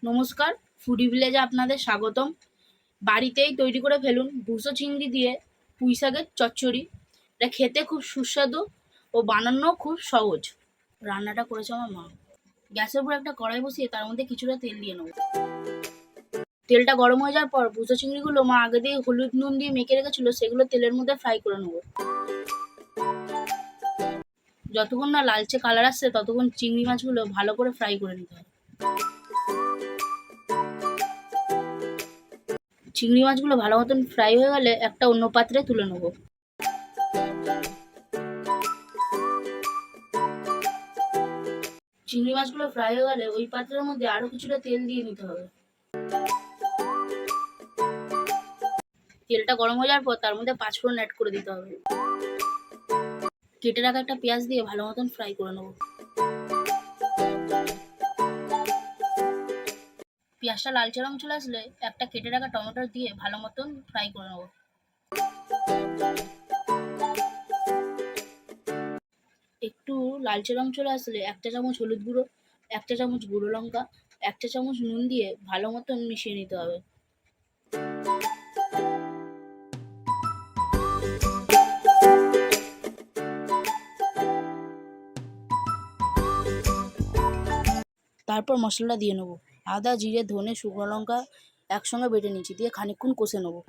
নমস্কার, ফুডি ভিলেজে আপনাদের স্বাগতম। বাড়িতেই তৈরি করে ফেলুন ভুসো চিংড়ি দিয়ে পুঁই শাকের চচ্চড়ি। এটা খেতে খুব সুস্বাদু ও বানানো খুব সহজ। রান্নাটা করেছে আমার মা। গ্যাসের উপর একটা কড়াই বসিয়ে তার মধ্যে কিছুটা তেল দিয়ে নেব। তেলটা গরম হয়ে যাওয়ার পর ভুসো চিংড়িগুলো মা আগে দিয়ে হলুদ নুন দিয়ে মেখে রেখেছিল, সেগুলো তেলের মধ্যে ফ্রাই করে নেব। যতক্ষণ না লালচে কালার আসছে ততক্ষণ চিংড়ি মাছগুলো ভালো করে ফ্রাই করে নিতে হবে। চিংড়ি মাছগুলো ভালো মতন ফ্রাই হয়ে গেলে একটা অন্য পাত্রে তুলে নেব। চিংড়ি মাছগুলো ফ্রাই হয়ে গেলে ওই পাত্রের মধ্যে আরো কিছুটা তেল দিয়ে নিতে হবে। তেলটা গরম হয়ে যাওয়ার পর তার মধ্যে পাঁচফোড়ন অ্যাড করে দিতে হবে। কেটে রাখা একটা পেঁয়াজ দিয়ে ভালো মতন ফ্রাই করে নেব। পেঁয়াজটা লালচে রং চলে আসলে একটা কেটে রাখা টমেটো দিয়ে ভালো মতন ফ্রাই করে নেব। একটু লালচে রং চলে আসলে একটা চামচ হলুদ গুঁড়ো, একটা চামচ গুঁড়ো লঙ্কা, একটা চামচ নুন দিয়ে ভালো মতন মিশিয়ে নিতে হবে। তারপর মশলা দিয়ে নেবো। আদা, জিরে, ধনে, শুকনো লঙ্কা একসঙ্গে বেটে নিচ্ছি, দিয়ে খানিকক্ষণ কষে নেবো।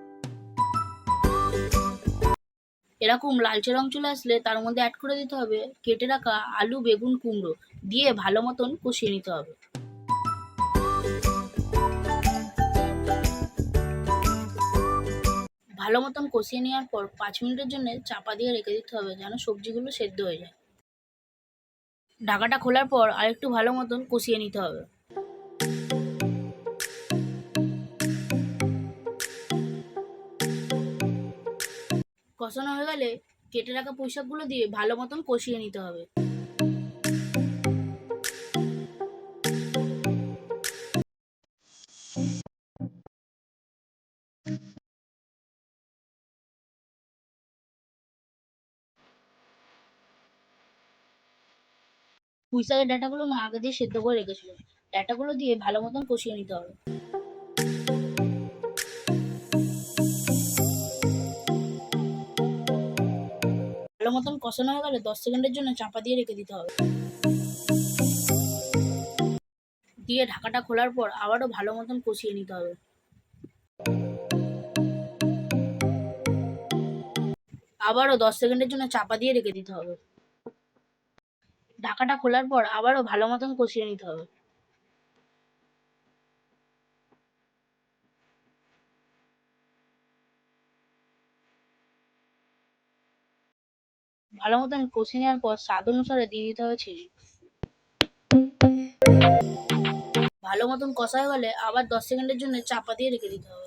এরকম লালচে রং চলে আসলে তার মধ্যে অ্যাড করে দিতে হবে কেটে রাখা আলু, বেগুন, কুমড়ো, দিয়ে ভালো মতন কষিয়ে নিতে হবে। ভালো মতন কষিয়ে নেওয়ার পর 5 মিনিটের জন্য চাপা দিয়ে রেখে দিতে হবে, যেন সবজিগুলো সেদ্ধ হয়ে যায়। ঢাকাটা খোলার পর আরেকটু ভালো মতন কষিয়ে নিতে হবে। কষানো হয়ে গেলে কেটে রাখা পুঁই শাকগুলো দিয়ে ভালো মতন কষিয়ে নিতে হবে। পুঁই শাকের ডাঁটাগুলো মা আগে দিয়ে সেদ্ধ করে রেখেছিল, ডাঁটাগুলো দিয়ে ভালো মতন কষিয়ে নিতে হবে। ভালো মতন কষানো হয়ে গেলে 10 সেকেন্ডের জন্য চাপা দিয়ে রেখে দিতে হবে। দিয়ে ঢাকাটা খোলার পর আবারও ভালো মতন কষিয়ে নিতে হবে। আবারও 10 সেকেন্ডের জন্য চাপা দিয়ে রেখে দিতে হবে। ঢাকাটা খোলার পর আবারও ভালো মতন কষিয়ে নিতে হবে। ভালো মতন কষিয়ে নেওয়ার পর স্বাদ অনুসারে দিয়ে দিতে হবে চিনি। ভালো মতন কষা হয়ে গেলে আবার 10 সেকেন্ডের জন্য চাপা দিয়ে রেখে দিতে হবে।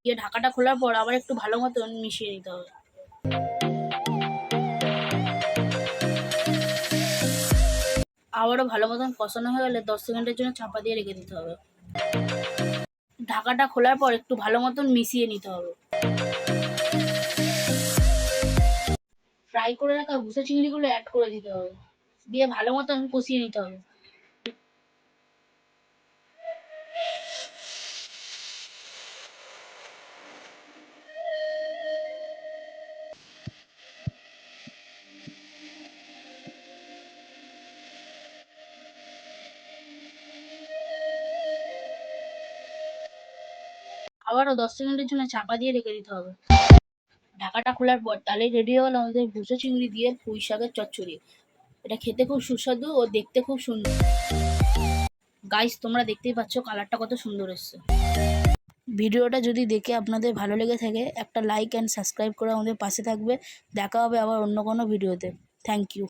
দিয়ে ঢাকাটা খোলার পর আবার একটু ভালো মতন মিশিয়ে নিতে হবে। আবারও ভালো মতন কষানো হয়ে গেলে 10 সেকেন্ডের জন্য চাপা দিয়ে রেখে দিতে হবে। ঢাকাটা খোলার পর একটু ভালো মতন মিশিয়ে নিতে হবে। ফ্রাই করে রাখা ভুসা চিংড়িগুলো অ্যাড করে দিতে হবে, দিয়ে ভালো মতন কষিয়ে নিতে হবে। আবারও 10 সেকেন্ডের জন্য চাপা দিয়ে রেখে দিতে হবে। ঢাকাটা খোলার পর তাহলেই রেডি হয়ে গেল আমাদের ভুসা চিংড়ি দিয়ে পুঁই শাকের চচ্চড়ি। এটা খেতে খুব সুস্বাদু ও দেখতে খুব সুন্দর। গাইস, তোমরা দেখতেই পাচ্ছ কালারটা কত সুন্দর এসছে। ভিডিওটা যদি দেখে আপনাদের ভালো লেগে থাকে একটা লাইক অ্যান্ড সাবস্ক্রাইব করে আমাদের পাশে থাকবে। দেখা হবে আবার অন্য কোনো ভিডিওতে। Thank you.